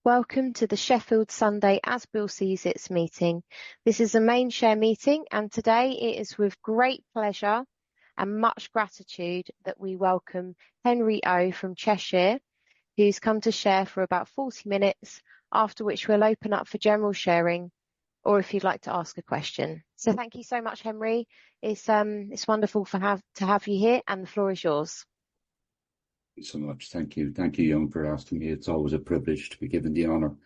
Welcome to the Sheffield Sunday As Bill Sees It's meeting. This is a main share meeting, and today it is with great pleasure and much gratitude that we welcome Henry O from Cheshire, who's come to share for about 40 minutes, after which we'll open up for general sharing, or if you'd like to ask a question. So thank you so much, Henry. It's wonderful to have you here, and the floor is yours. Thank you so much. Thank you, Young, for asking me. It's always a privilege to be given the honour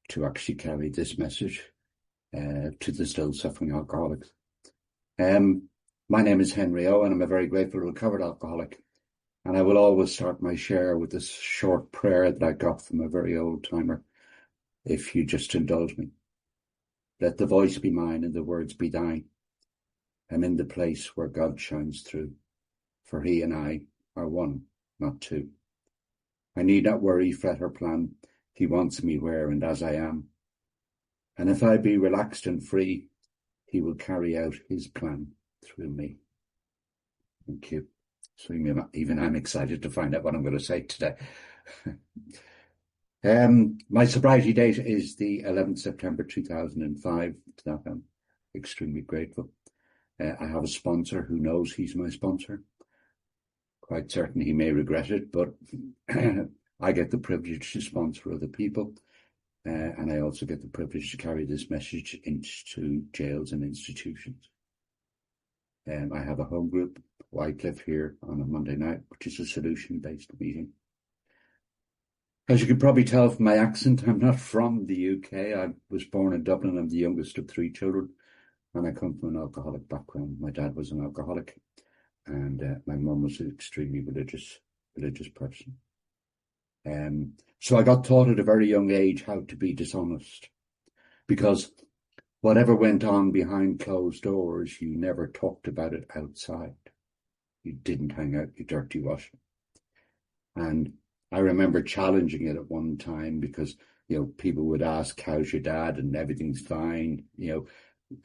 to actually carry this message to the still suffering alcoholics. My name is Henry O, and I'm a very grateful recovered alcoholic. And I will always start my share with this short prayer that I got from a very old timer. If you just indulge me. Let the voice be mine and the words be thine. I'm in the place where God shines through, for he and I are one, not two. I need not worry, fret or plan. He wants me where and as I am. And if I be relaxed and free, he will carry out his plan through me. Thank you. So even I'm excited to find out what I'm going to say today. My sobriety date is the 11th September 2005. To that I'm extremely grateful. I have a sponsor who knows he's my sponsor. Quite certain he may regret it, but I get the privilege to sponsor other people, and I also get the privilege to carry this message into jails and institutions. I have a home group, Wycliffe, here on a Monday night, which is a solution-based meeting. As you can probably tell from my accent, I'm not from the UK. I was born in Dublin. I'm the youngest of three children, and I come from an alcoholic background. My dad was an alcoholic, and my mum was an extremely religious person. So I got taught at a very young age how to be dishonest, because whatever went on behind closed doors, you never talked about it outside. You didn't hang out your dirty washing. And I remember challenging it at one time because, people would ask, how's your dad? And everything's fine,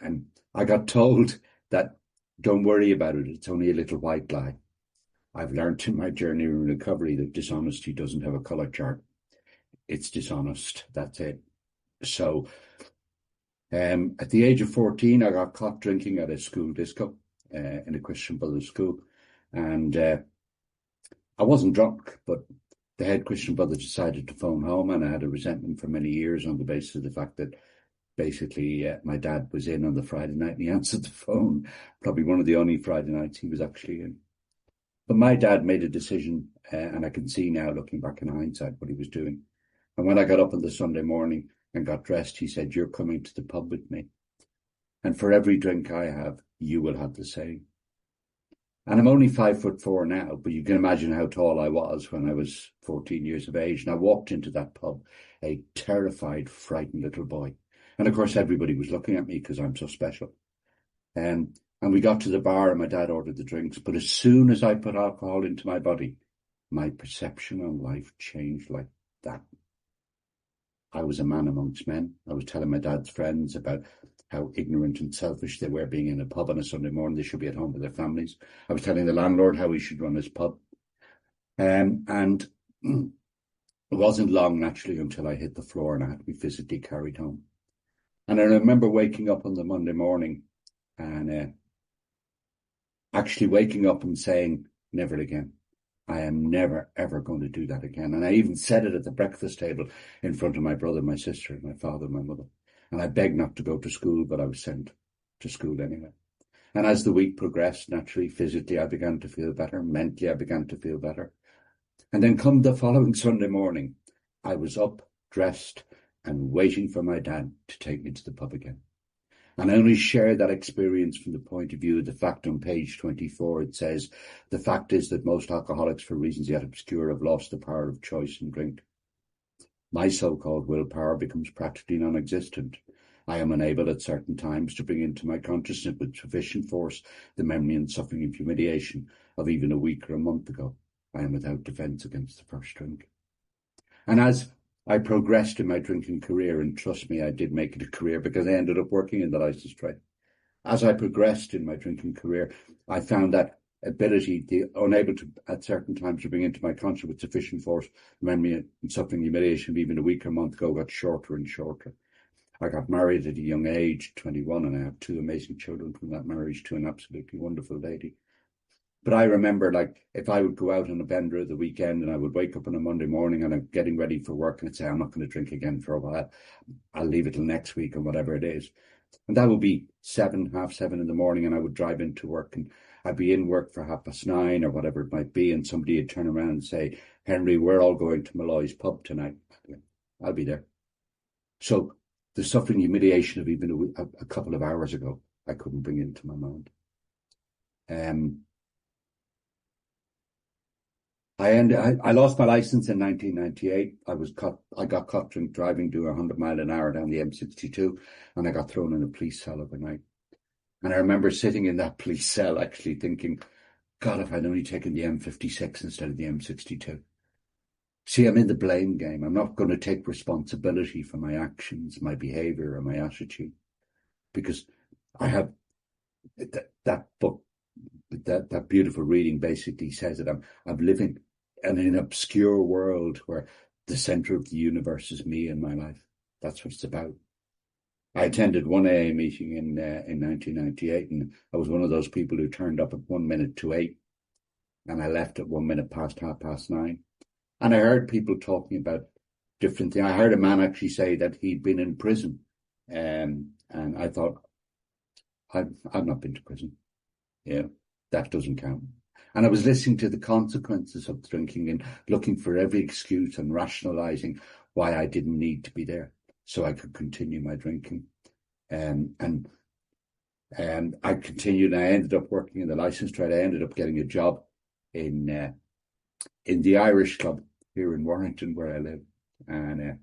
and I got told that don't worry about it. It's only a little white lie. I've learned in my journey in recovery that dishonesty doesn't have a colour chart. It's dishonest. That's it. So at the age of 14, I got caught drinking at a school disco in a Christian Brothers school. And I wasn't drunk, but the head Christian brother decided to phone home, and I had a resentment for many years on the basis of the fact that basically my dad was in on the Friday night and he answered the phone, probably one of the only Friday nights he was actually in. But my dad made a decision, and I can see now, looking back in hindsight, what he was doing. And when I got up on the Sunday morning and got dressed, he said, you're coming to the pub with me. And for every drink I have, you will have the same. And I'm only 5'4" now, but you can imagine how tall I was when I was 14 years of age. And I walked into that pub, a terrified, frightened little boy. And of course, everybody was looking at me because I'm so special. And we got to the bar and my dad ordered the drinks. But as soon as I put alcohol into my body, my perception on life changed like that. I was a man amongst men. I was telling my dad's friends about how ignorant and selfish they were being in a pub on a Sunday morning. They should be at home with their families. I was telling the landlord how he should run his pub. And it wasn't long, naturally, until I hit the floor and I had to be physically carried home. And I remember waking up on the Monday morning and actually waking up and saying, never again. I am never, ever going to do that again. And I even said it at the breakfast table in front of my brother, my sister, my father, my mother. And I begged not to go to school, but I was sent to school anyway. And as the week progressed, naturally, physically, I began to feel better. Mentally, I began to feel better. And then come the following Sunday morning, I was up, dressed, and waiting for my dad to take me to the pub again. And I only share that experience from the point of view of the fact on page 24. It says, the fact is that most alcoholics, for reasons yet obscure, have lost the power of choice and drink. My so-called willpower becomes practically non-existent. I am unable at certain times to bring into my consciousness with sufficient force the memory and suffering and humiliation of even a week or a month ago. I am without defence against the first drink. And as I progressed in my drinking career, and trust me, I did make it a career because I ended up working in the licence trade. As I progressed in my drinking career, I found that ability, unable to at certain times to bring into my conscience with sufficient force, memory and suffering humiliation, even a week or month ago, got shorter and shorter. I got married at a young age, 21, and I have 2 amazing children from that marriage to an absolutely wonderful lady. But I remember, like, if I would go out on a bender at the weekend and I would wake up on a Monday morning and I'm getting ready for work and I'd say, I'm not going to drink again for a while. I'll leave it till next week or whatever it is. And that would be 7, half 7 in the morning, and I would drive into work and I'd be in work for 9:30 or whatever it might be. And somebody would turn around and say, Henry, we're all going to Malloy's pub tonight. I'll be there. So the suffering humiliation of even a couple of hours ago, I couldn't bring into my mind. I lost my license in 1998. I got caught driving doing 100 miles an hour down the M62, and I got thrown in a police cell overnight. And I remember sitting in that police cell actually thinking, God, if I'd only taken the M56 instead of the M62. See, I'm in the blame game. I'm not going to take responsibility for my actions, my behavior, or my attitude, because I have that book, that beautiful reading basically says that I'm living in an obscure world where the center of the universe is me and my life. That's what it's about. I attended one AA meeting in 1998, and I was one of those people who turned up at 1 minute to 8, and I left at 1 minute past 9:30. And I heard people talking about different things. I heard a man actually say that he'd been in prison, and I thought, I've not been to prison. Yeah, that doesn't count. And I was listening to the consequences of drinking and looking for every excuse and rationalizing why I didn't need to be there so I could continue my drinking. And I continued, and I ended up working in the license trade. I ended up getting a job in the Irish club here in Warrington, where I live. And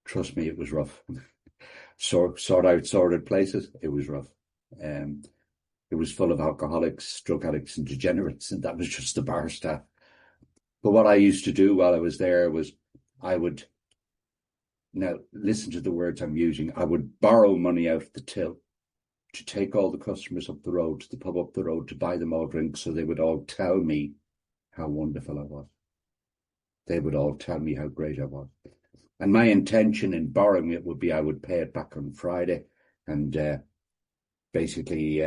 trust me, it was rough. Sort out sorted places, it was rough. It was full of alcoholics, drug addicts and degenerates, and that was just the bar staff. But what I used to do while I was there was I would, now listen to the words I'm using, I would borrow money out of the till to take all the customers up the road, to the pub up the road, to buy them all drinks, so they would all tell me how wonderful I was. They would all tell me how great I was. And my intention in borrowing it would be I would pay it back on Friday. And basically,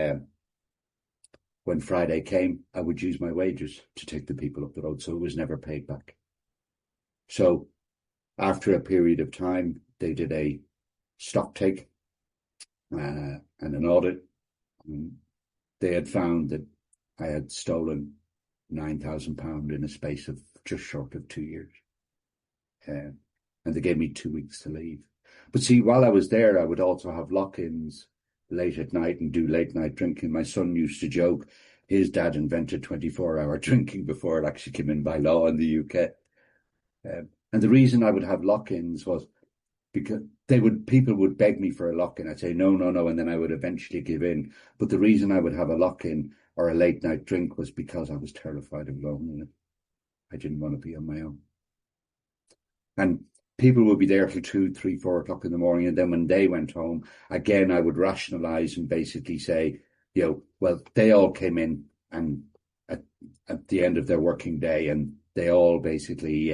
when Friday came, I would use my wages to take the people up the road. So it was never paid back. So after a period of time, they did a stock take and an audit. And they had found that I had stolen £9,000 in a space of just short of 2 years. And they gave me 2 weeks to leave. But see, while I was there, I would also have lock-ins late at night and do late night drinking. My son used to joke his dad invented 24-hour drinking before it actually came in by law in the UK. And the reason I would have lock-ins was because people would beg me for a lock-in. I'd say, no, and then I would eventually give in. But the reason I would have a lock-in or a late night drink was because I was terrified of loneliness. I didn't want to be on my own. And people would be there till 2, 3, 4 o'clock in the morning. And then when they went home, again, I would rationalize and basically say, well, they all came in and at the end of their working day, and they all basically,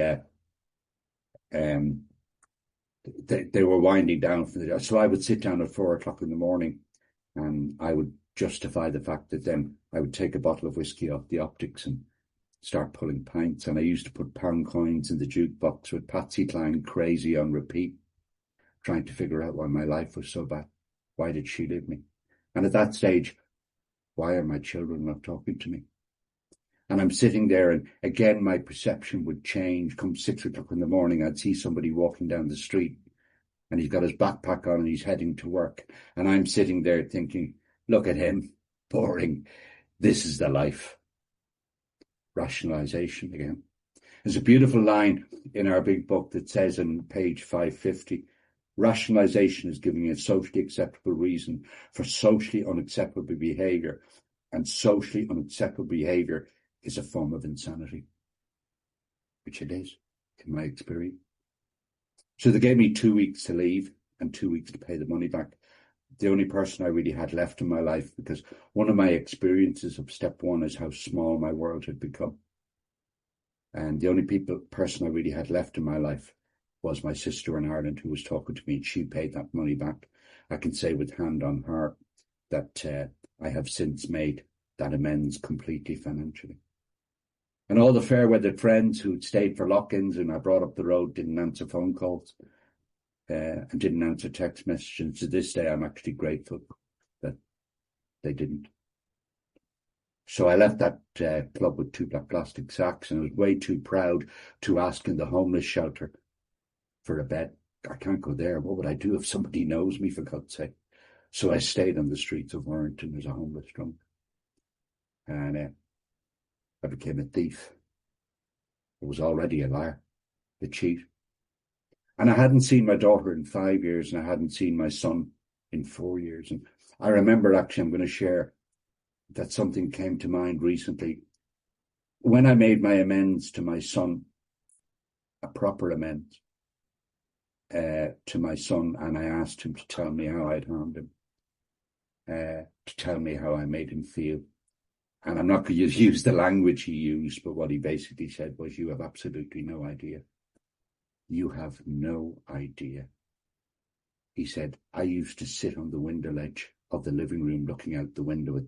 they were winding down for the day. So I would sit down at 4 o'clock in the morning and I would justify the fact that then I would take a bottle of whiskey off the optics and start pulling pints. And I used to put pound coins in the jukebox with Patsy Cline Crazy on repeat, trying to figure out why my life was so bad. Why did she leave me? And at that stage, why are my children not talking to me? And I'm sitting there, and again, my perception would change. Come 6 o'clock in the morning, I'd see somebody walking down the street and he's got his backpack on and he's heading to work. And I'm sitting there thinking, look at him, boring. This is the life. Rationalization again. There's a beautiful line in our big book that says on page 550, rationalization is giving a socially acceptable reason for socially unacceptable behavior, and socially unacceptable behavior is a form of insanity, which it is, in my experience. So they gave me 2 weeks to leave and 2 weeks to pay the money back. the only person I really had left in my life, because one of my experiences of step one is how small my world had become. And the only person I really had left in my life was my sister in Ireland, who was talking to me, and she paid that money back. I can say with hand on heart that I have since made that amends completely financially. And all the fair-weathered friends who'd stayed for lock-ins and I brought up the road didn't answer phone calls and didn't answer text messages. And to this day, I'm actually grateful that they didn't. So I left that club with 2 black plastic sacks, and I was way too proud to ask in the homeless shelter for a bed. I can't go there. What would I do if somebody knows me, for God's sake? So I stayed on the streets of Warrington as a homeless drunk. And I became a thief. I was already a liar, a cheat. And I hadn't seen my daughter in 5 years, and I hadn't seen my son in 4 years. And I remember, actually, I'm going to share that something came to mind recently. When I made my amends to my son, a proper amends to my son, and I asked him to tell me how I'd harmed him, to tell me how I made him feel. And I'm not going to use the language he used, but what he basically said was, you have absolutely no idea. You have no idea. He said, I used to sit on the window ledge of the living room looking out the window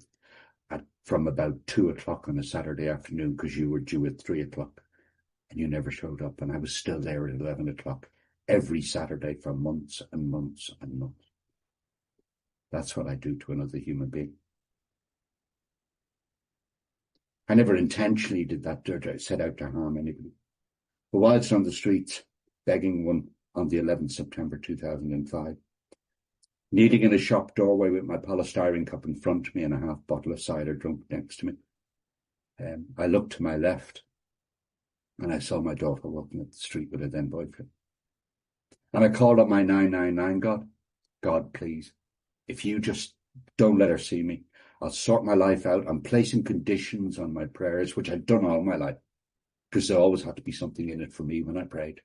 from about 2 o'clock on a Saturday afternoon, because you were due at 3 o'clock and you never showed up. And I was still there at 11 o'clock every Saturday for months and months and months. That's what I do to another human being. I never intentionally did that, set out to harm anybody. But whilst on the streets, begging one on the 11th September 2005, kneeling in a shop doorway with my polystyrene cup in front of me and a half bottle of cider drunk next to me, I looked to my left and I saw my daughter walking up the street with her then boyfriend. And I called on my 999 God. God, please, if you just don't let her see me, I'll sort my life out. I'm placing conditions on my prayers, which I'd done all my life, because there always had to be something in it for me when I prayed.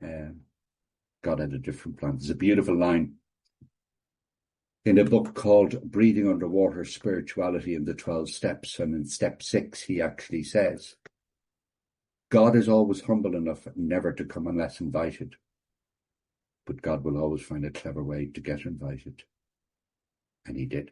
God had a different plan. There's a beautiful line in a book called Breathing Underwater, Spirituality and the 12 Steps. And in step 6, he actually says, God is always humble enough never to come unless invited, but God will always find a clever way to get invited. And he did.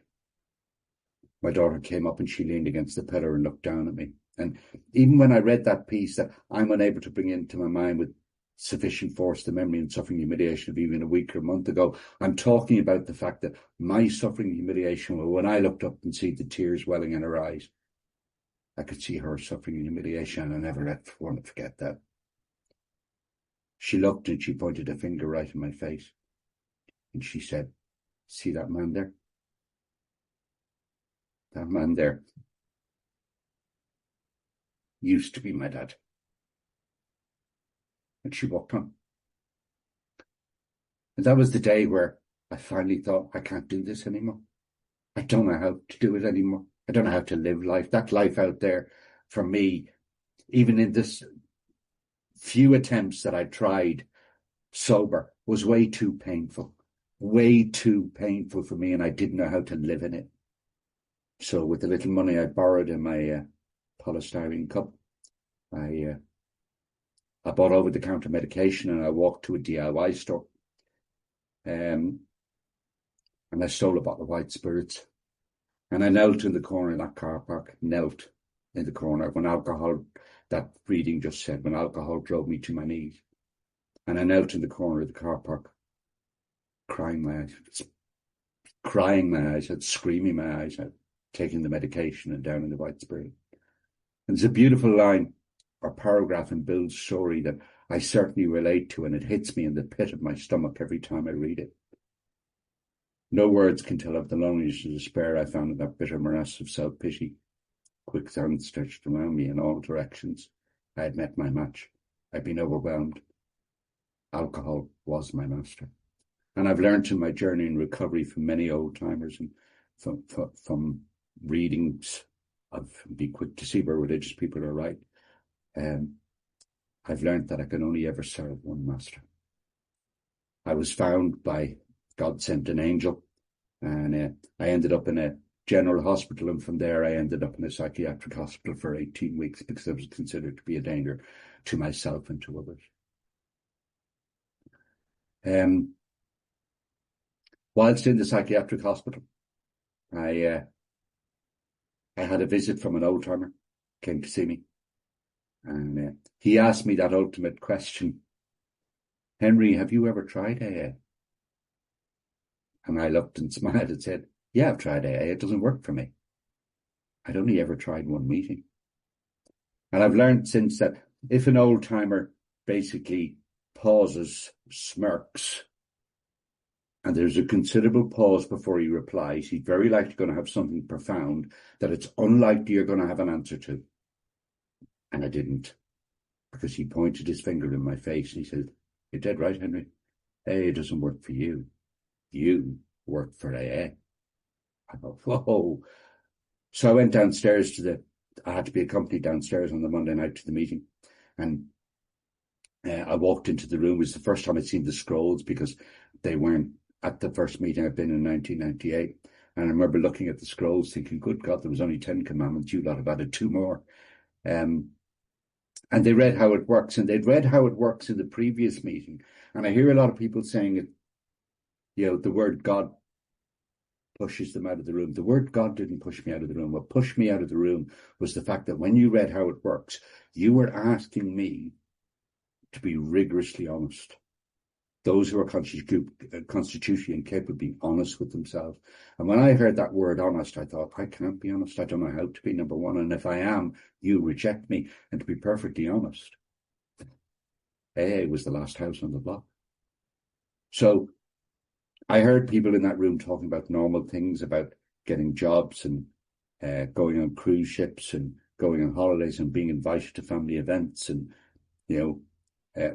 My daughter came up and she leaned against the pillar and looked down at me. And even when I read that piece that I'm unable to bring into my mind with sufficient force the memory and suffering and humiliation of even a week or a month ago, I'm talking about the fact that my suffering and humiliation, when I looked up and see the tears welling in her eyes, I could see her suffering and humiliation, and I never want to forget that. She looked and she pointed a finger right in my face. And she said, see that man there? That man there used to be my dad. And she walked on. And that was the day where I finally thought, I can't do this anymore. I don't know how to do it anymore. I don't know how to live life. That life out there, for me, even in this few attempts that I tried sober, was way too painful for me, and I didn't know how to live in it. So with the little money I borrowed in my polystyrene cup, I bought over-the-counter medication and I walked to a DIY store. And I stole a bottle of white spirits. And I knelt in the corner of that car park, knelt in the corner when alcohol, that reading just said, when alcohol drove me to my knees. And I knelt in the corner of the car park, crying my eyes out, screaming my eyes out, taking the medication and down in the white spirit. And it's a beautiful line or paragraph in Bill's story that I certainly relate to, and it hits me in the pit of my stomach every time I read it. No words can tell of the loneliness and despair I found in that bitter morass of self-pity. Quicksand stretched around me in all directions. I had met my match. I'd been overwhelmed. Alcohol was my master. And I've learned in my journey in recovery from many old-timers and from readings of Be Quick to See Where Religious People Are Right. I've learned that I can only ever serve one master. I was found by God sent an angel, and I ended up in a general hospital, and from there I ended up in a psychiatric hospital for 18 weeks because I was considered to be a danger to myself and to others. Whilst in the psychiatric hospital, I had a visit from an old-timer, came to see me, and he asked me that ultimate question, Henry, have you ever tried AA? And I looked and smiled and said, yeah, I've tried AA. It doesn't work for me. I'd only ever tried one meeting. And I've learned since that if an old-timer basically pauses, smirks, and there's a considerable pause before he replies, he's very likely going to have something profound that it's unlikely you're going to have an answer to. And I didn't, because he pointed his finger in my face and he said, you're dead right, Henry. AA doesn't work for you. You work for AA. I thought, whoa. So I went downstairs I had to be accompanied downstairs on the Monday night to the meeting. And I walked into the room. It was the first time I'd seen the scrolls because they weren't at the first meeting I'd been in 1998. And I remember looking at the scrolls thinking, good God, there was only 10 commandments. You lot have added 2 more. And they read how it works. And they'd read how it works in the previous meeting. And I hear a lot of people saying it, the word God pushes them out of the room. The word God didn't push me out of the room. What pushed me out of the room was the fact that when you read how it works, you were asking me to be rigorously honest. Those who are constitutionally incapable of being honest with themselves. And when I heard that word honest, I thought, I can't be honest. I don't know how to be, number one. And if I am, you reject me. And to be perfectly honest, AA was the last house on the block. So I heard people in that room talking about normal things, about getting jobs and going on cruise ships and going on holidays and being invited to family events. And,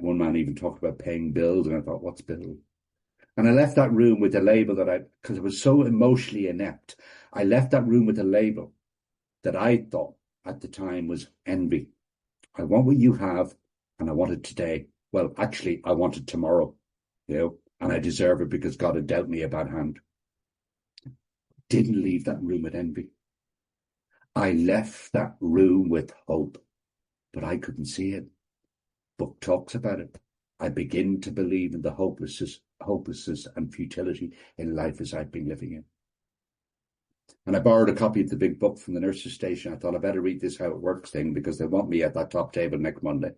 one man even talked about paying bills. And I thought, what's bill? And I left that room with a label because I was so emotionally inept, I left that room with a label that I thought at the time was envy. I want what you have and I want it today. Well, actually, I want it tomorrow, and I deserve it because God had dealt me a bad hand. Didn't leave that room with envy. I left that room with hope, but I couldn't see it. Book talks about it. I begin to believe in the hopelessness and futility in life as I've been living in. And I borrowed a copy of the big book from the nurse's station. I thought I better read this how it works thing because they want me at that top table next Monday,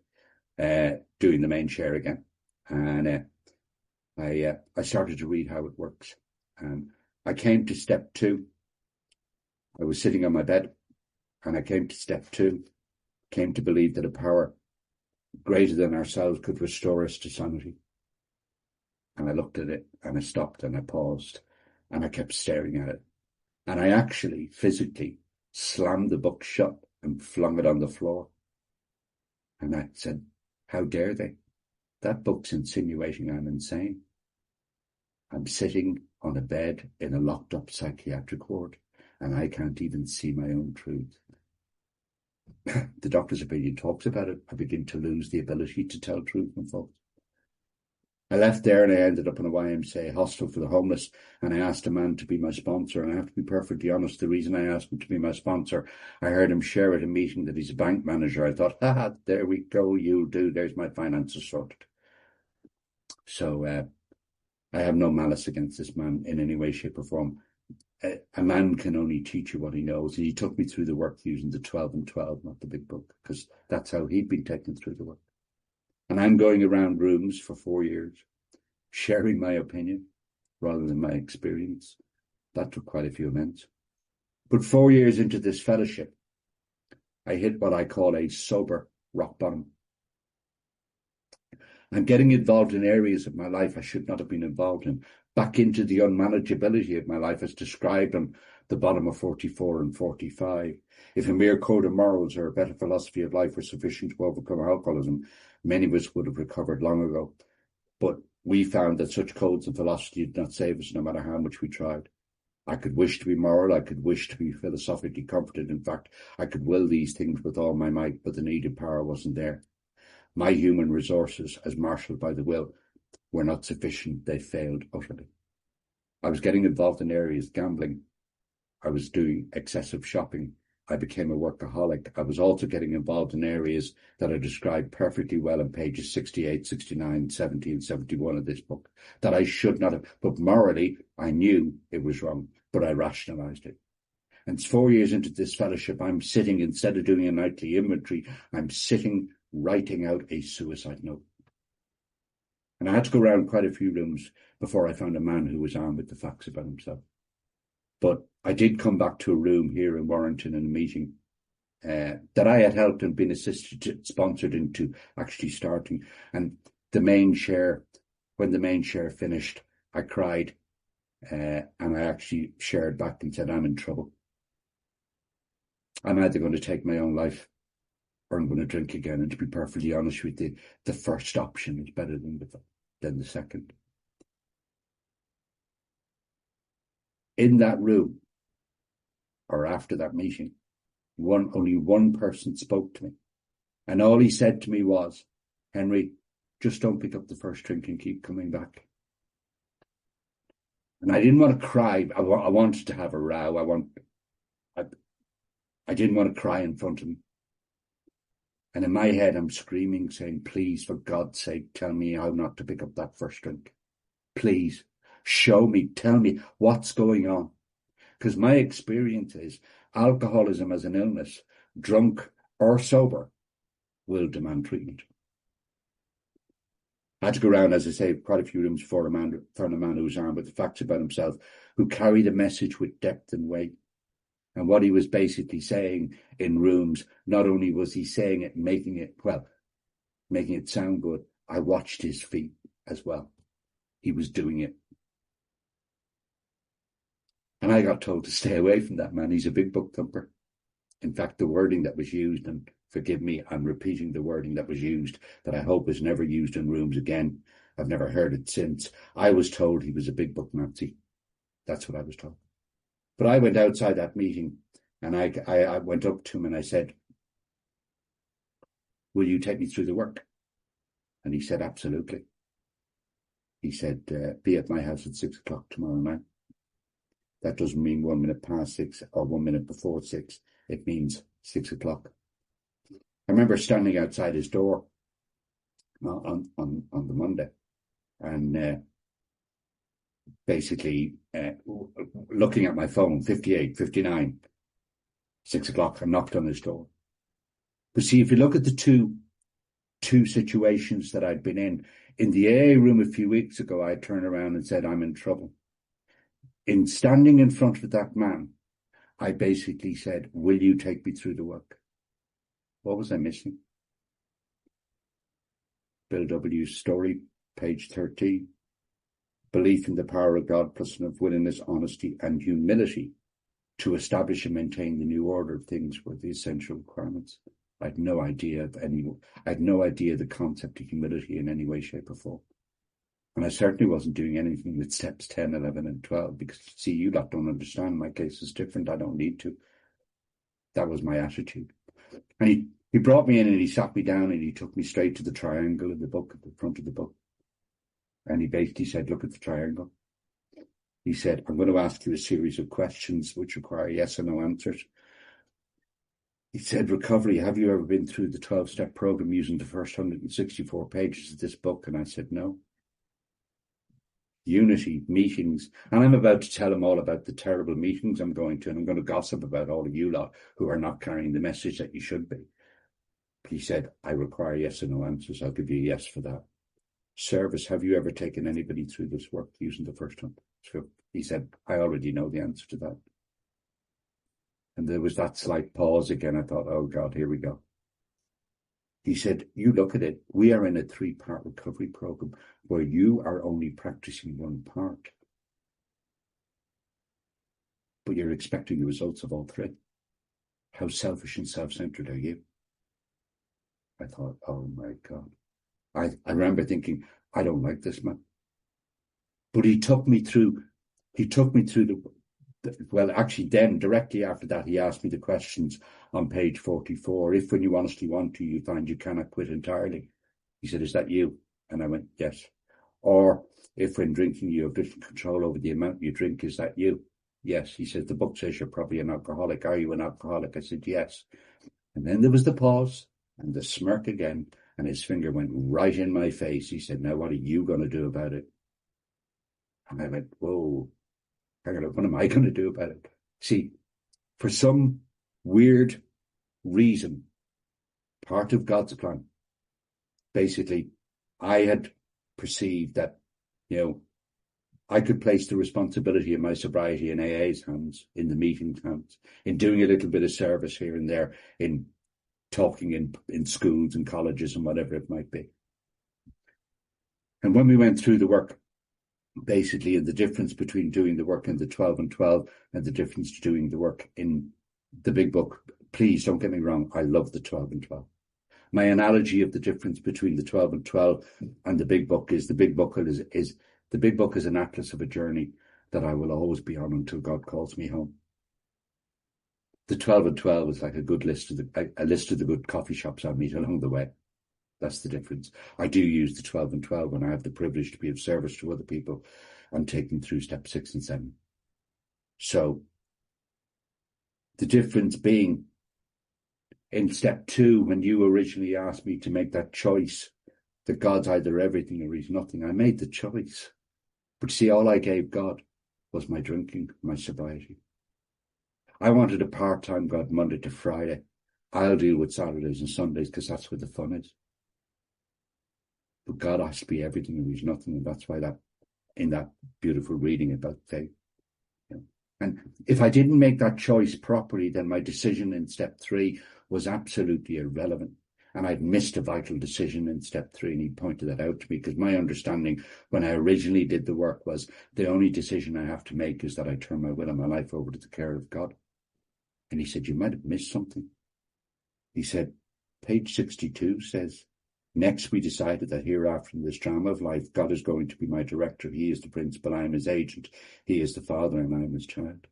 doing the main share again. And I started to read how it works. I came to step 2. I was sitting on my bed and I came to step 2, came to believe that a power greater than ourselves could restore us to sanity. And I looked at it and I stopped and I paused and I kept staring at it. And I actually physically slammed the book shut and flung it on the floor. And I said, how dare they? That book's insinuating I'm insane. I'm sitting on a bed in a locked up psychiatric ward and I can't even see my own truth. The doctor's opinion talks about it. I begin to lose the ability to tell truth and false. I left there and I ended up in a YMCA hostel for the homeless, and I asked a man to be my sponsor. And I have to be perfectly honest, the reason I asked him to be my sponsor, I heard him share at a meeting that he's a bank manager. I thought, there we go, you do. There's my finances sorted. So I have no malice against this man in any way, shape or form. A man can only teach you what he knows. And he took me through the work using the 12 and 12, not the big book, because that's how he'd been taken through the work. And I'm going around rooms for 4 years, sharing my opinion rather than my experience. That took quite a few minutes. But 4 years into this fellowship, I hit what I call a sober rock bottom. I'm getting involved in areas of my life I should not have been involved in, back into the unmanageability of my life as described on the bottom of 44 and 45. If a mere code of morals or a better philosophy of life were sufficient to overcome alcoholism, many of us would have recovered long ago. But we found that such codes and philosophy did not save us no matter how much we tried. I could wish to be moral, I could wish to be philosophically comforted. In fact, I could will these things with all my might, but the needed power wasn't there. My human resources, as marshalled by the will, were not sufficient. They failed utterly. I was getting involved in areas, gambling. I was doing excessive shopping. I became a workaholic. I was also getting involved in areas that I described perfectly well in pages 68, 69, 70, and 71 of this book that I should not have. But morally, I knew it was wrong, but I rationalized it. And 4 years into this fellowship, I'm sitting, instead of doing a nightly inventory, I'm sitting writing out a suicide note. And I had to go around quite a few rooms before I found a man who was armed with the facts about himself. But I did come back to a room here in Warrington in a meeting that I had helped and been assisted, sponsored into actually starting. And the main share, when the main share finished, I cried and I actually shared back and said, I'm in trouble. I'm either going to take my own life or I'm going to drink again. And to be perfectly honest with you, the first option is better than the second. In that room, or after that meeting, only one person spoke to me. And all he said to me was, Henry, just don't pick up the first drink and keep coming back. And I didn't want to cry. I wanted to have a row. I didn't want to cry in front of him. And in my head, I'm screaming, saying, please, for God's sake, tell me how not to pick up that first drink. Please, show me, tell me what's going on. Because my experience is alcoholism as an illness, drunk or sober, will demand treatment. I had to go around, as I say, quite a few rooms before found a man who was armed with the facts about himself, who carried a message with depth and weight. And what he was basically saying in rooms, not only was he saying it, making it sound good, I watched his feet as well. He was doing it. And I got told to stay away from that man. He's a big book thumper. In fact, the wording that was used, and forgive me, I'm repeating the wording that was used, that I hope is never used in rooms again. I've never heard it since. I was told he was a big book Nazi. That's what I was told. But I went outside that meeting and I went up to him and I said, will you take me through the work? And he said, absolutely. He said, be at my house at 6 o'clock tomorrow night. That doesn't mean 1 minute past 6 or 1 minute before 6. It means 6 o'clock. I remember standing outside his door on the Monday and basically looking at my phone, 58, 59, 6 o'clock, I knocked on his door. But see, if you look at the two situations that I'd been in the AA room a few weeks ago, I turned around and said, I'm in trouble. In standing in front of that man, I basically said, will you take me through the work? What was I missing? Bill W.'s story, page 13. Belief in the power of God plus enough willingness, honesty, and humility to establish and maintain the new order of things were the essential requirements. I had no idea the concept of humility in any way, shape, or form. And I certainly wasn't doing anything with steps 10, 11, and 12 because, see, you lot don't understand. My case is different. I don't need to. That was my attitude. And he brought me in and he sat me down and he took me straight to the triangle in the book, at the front of the book. And he basically said, look at the triangle. He said, I'm going to ask you a series of questions which require yes or no answers. He said, recovery, have you ever been through the 12-step program using the first 164 pages of this book? And I said, no. Unity, meetings. And I'm about to tell him all about the terrible meetings I'm going to, and I'm going to gossip about all of you lot who are not carrying the message that you should be. He said, I require yes or no answers. I'll give you a yes for that. Service, have you ever taken anybody through this work using the first one? So he said, I already know the answer to that. And there was that slight pause again. I thought, oh God, here we go. He said, you look at it, we are in a 3-part recovery program where you are only practicing one part. But you're expecting the results of all 3. How selfish and self-centered are you? I thought, oh my God. I remember thinking, I don't like this man. But he took me through well, actually then, directly after that, he asked me the questions on page 44. If when you honestly want to, you find you cannot quit entirely. He said, is that you? And I went, yes. Or if when drinking you have little control over the amount you drink, is that you? Yes. He said, the book says you're probably an alcoholic. Are you an alcoholic? I said, yes. And then there was the pause and the smirk again, and his finger went right in my face. He said, now what are you going to do about it? And I went, whoa, hang on, what am I going to do about it? See, for some weird reason, part of God's plan, basically, I had perceived that, I could place the responsibility of my sobriety in AA's hands, in the meeting's hands, in doing a little bit of service here and there, in talking in schools and colleges and whatever it might be. And when we went through the work, basically, and the difference between doing the work in the 12 and 12 and the difference to doing the work in the big book, please don't get me wrong, I love the 12 and 12. My analogy of the difference between the 12 and 12 and the big book is the big book is an atlas of a journey that I will always be on until God calls me home. The 12 and 12 is like a list of the good coffee shops I meet along the way. That's the difference. I do use the 12 and 12 when I have the privilege to be of service to other people and take them through step 6 and 7. So the difference being in step 2, when you originally asked me to make that choice, that God's either everything or he's nothing, I made the choice. But see, all I gave God was my drinking, my sobriety. I wanted a part-time God Monday to Friday. I'll deal with Saturdays and Sundays because that's where the fun is. But God has to be everything and he's nothing, and that's why that in that beautiful reading about faith. And if I didn't make that choice properly, then my decision in step 3 was absolutely irrelevant. And I'd missed a vital decision in step 3, and he pointed that out to me, because my understanding when I originally did the work was the only decision I have to make is that I turn my will and my life over to the care of God. And he said, you might have missed something. He said, page 62 says, next we decided that hereafter in this drama of life, God is going to be my director. He is the principal, I am his agent. He is the father and I am his child.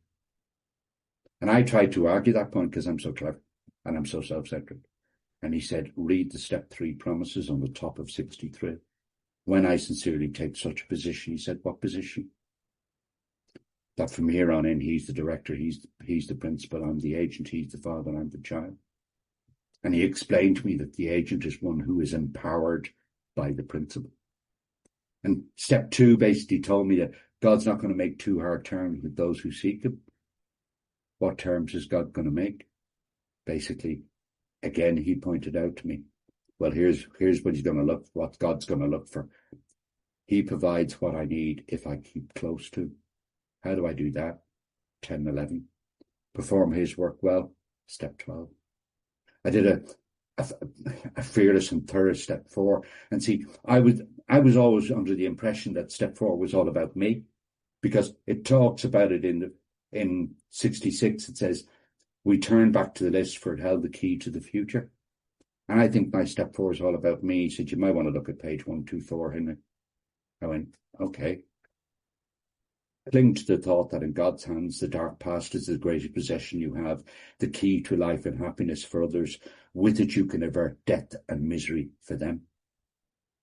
And I tried to argue that point because I'm so clever and I'm so self-centered. And he said, read the step 3 promises on the top of 63. When I sincerely take such a position, he said, what position? That from here on in, he's the director, he's the principal, I'm the agent, he's the father, I'm the child. And he explained to me that the agent is one who is empowered by the principal. And step 2 basically told me that God's not going to make too hard terms with those who seek him. What terms is God going to make? Basically, again, he pointed out to me, well, here's what he's going to look, what God's going to look for. He provides what I need if I keep close to him. How do I do that? 10, 11. Perform his work well. Step 12. I did a fearless and thorough step 4. And see, I was always under the impression that step 4 was all about me, because it talks about it in 66. It says, we turn back to the list for it held the key to the future. And I think my step 4 is all about me. He said, you might want to look at page 124, Henry. I went, okay. Cling to the thought that in God's hands, the dark past is the greatest possession you have, the key to life and happiness for others. With it, you can avert death and misery for them.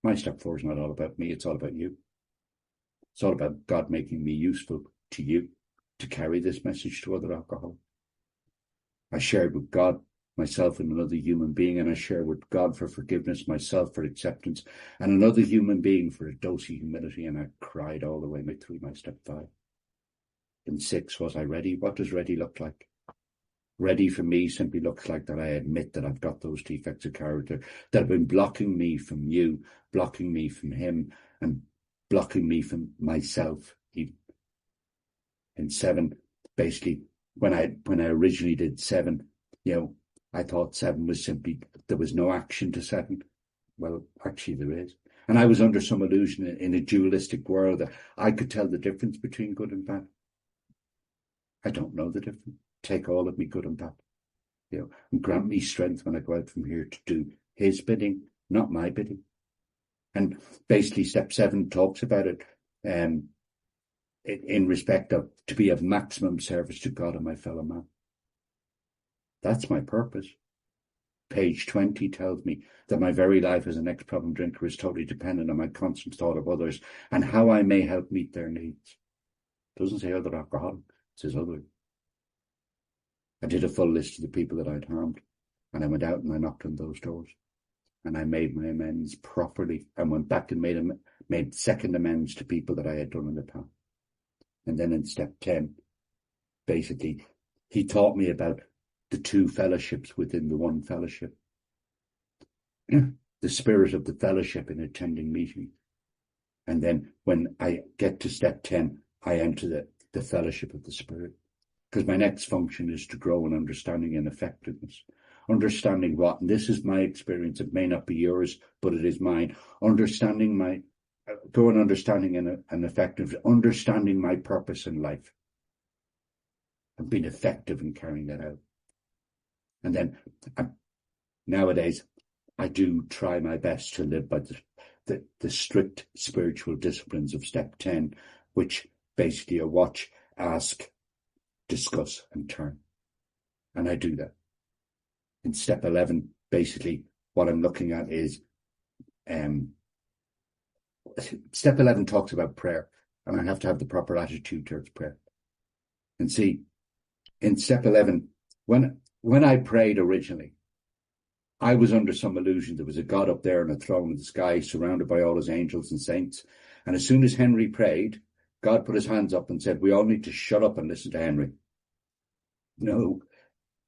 My step 4 is not all about me. It's all about you. It's all about God making me useful to you to carry this message to other alcoholics. I shared with God, myself and another human being, and I share with God for forgiveness, myself for acceptance, and another human being for a dose of humility, and I cried all the way through my step 5. In 6, was I ready? What does ready look like? Ready for me simply looks like that I admit that I've got those defects of character that have been blocking me from you, blocking me from him, and blocking me from myself. In 7, basically, when I originally did 7, I thought 7 was simply, there was no action to 7. Well, actually there is. And I was under some illusion in a dualistic world that I could tell the difference between good and bad. I don't know the difference. Take all of me, good and bad. And grant me strength when I go out from here to do his bidding, not my bidding. And basically step 7 talks about it in respect of to be of maximum service to God and my fellow man. That's my purpose. Page 20 tells me that my very life as an ex-problem drinker is totally dependent on my constant thought of others and how I may help meet their needs. It doesn't say other alcoholic, it says other. I did a full list of the people that I'd harmed, and I went out and I knocked on those doors, and I made my amends properly and went back and made second amends to people that I had done in the past. And then in step 10, basically, he taught me about the two fellowships within the one fellowship. The spirit of the fellowship in attending meetings. And then when I get to step 10, I enter the fellowship of the spirit. Because my next function is to grow in understanding and effectiveness. Understanding what, and this is my experience, it may not be yours, but it is mine. Grow in understanding and effectiveness, understanding my purpose in life. And being effective in carrying that out. And then nowadays, I do try my best to live by the strict spiritual disciplines of step 10, which basically are watch, ask, discuss, and turn. And I do that. In step 11, basically, what I'm looking at is step 11 talks about prayer, and I have to have the proper attitude towards prayer. And see, in step 11, when I prayed originally, I was under some illusion there was a God up there on a throne in the sky, surrounded by all his angels and saints. And as soon as Henry prayed, God put his hands up and said, we all need to shut up and listen to Henry. No,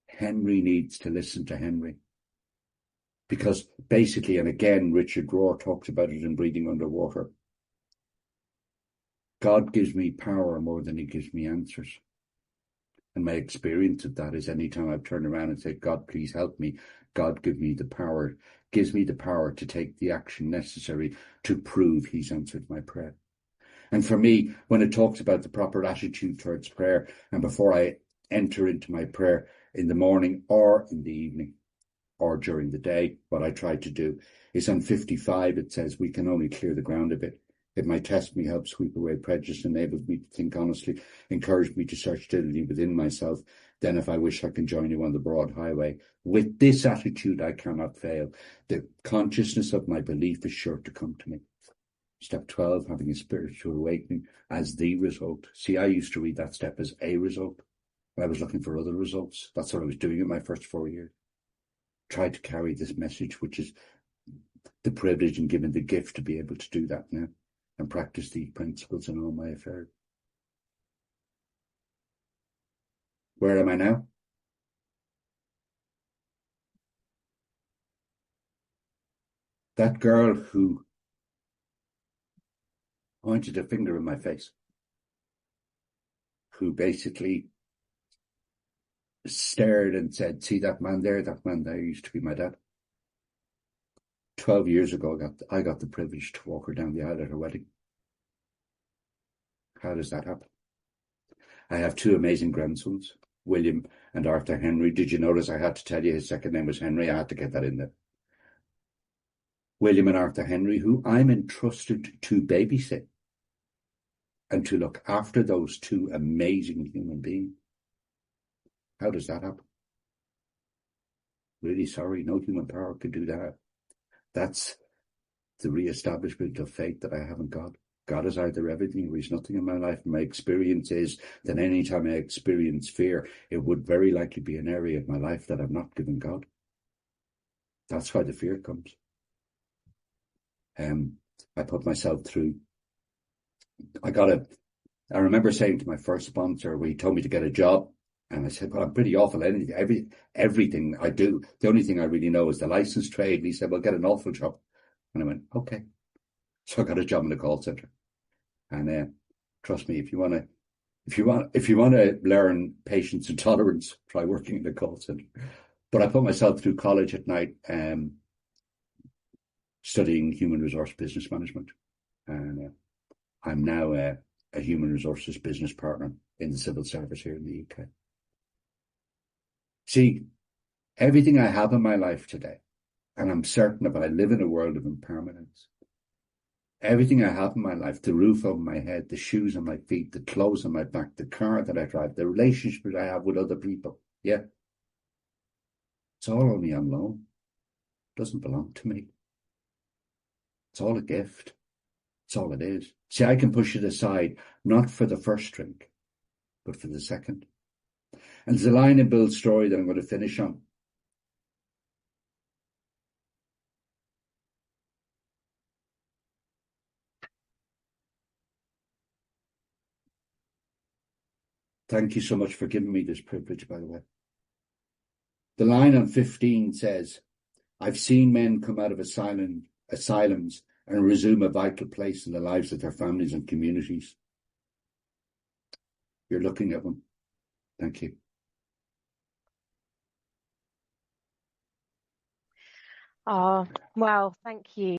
Henry needs to listen to Henry. Because basically, and again, Richard Rohr talks about it in Breathing Underwater, God gives me power more than he gives me answers. And my experience of that is anytime I've turned around and said, God, please help me, God gives me the power to take the action necessary to prove he's answered my prayer. And for me, when it talks about the proper attitude towards prayer, and before I enter into my prayer in the morning or in the evening or during the day, what I try to do is on 55, it says we can only clear the ground a bit. It might test me, help sweep away prejudice, enables me to think honestly, encourage me to search steadily within myself. Then if I wish, I can join you on the broad highway. With this attitude, I cannot fail. The consciousness of my belief is sure to come to me. Step 12, having a spiritual awakening as the result. See, I used to read that step as a result. I was looking for other results. That's what I was doing in my first 4 years. Tried to carry this message, which is the privilege and given the gift to be able to do that now and practice these principles in all my affairs. Where am I now? That girl who pointed a finger in my face, who basically stared and said, see that man there used to be my dad. 12 years ago, I got the privilege to walk her down the aisle at her wedding. How does that happen? I have two amazing grandsons, William and Arthur Henry. Did you notice I had to tell you his second name was Henry? I had to get that in there. William and Arthur Henry, who I'm entrusted to babysit and to look after those two amazing human beings. How does that happen? Really sorry, no human power could do that. That's the re-establishment of faith that I have in God. God is either everything or he's nothing in my life. And my experience is that anytime I experience fear, it would very likely be an area of my life that I've not given God. That's why the fear comes. I put myself through. I remember saying to my first sponsor, when he told me to get a job, and I said, well, I'm pretty awful at everything I do. The only thing I really know is the license trade. And he said, well, get an awful job. And I went, okay. So I got a job in the call center. And trust me, if you want to learn patience and tolerance, try working in the call center. But I put myself through college at night, studying human resource business management. And I'm now a human resources business partner in the civil service here in the UK. See, everything I have in my life today, and I'm certain of it, I live in a world of impermanence. Everything I have in my life, the roof over my head, the shoes on my feet, the clothes on my back, the car that I drive, the relationships I have with other people, yeah, it's all only on loan. doesn't belong to me. It's all a gift. It's all it is. See, I can push it aside, not for the first drink, but for the second. And there's a line in Bill's story that I'm going to finish on. Thank you so much for giving me this privilege, by the way. The line on 15 says, I've seen men come out of asylums and resume a vital place in the lives of their families and communities. You're looking at them. Thank you. Well, thank you.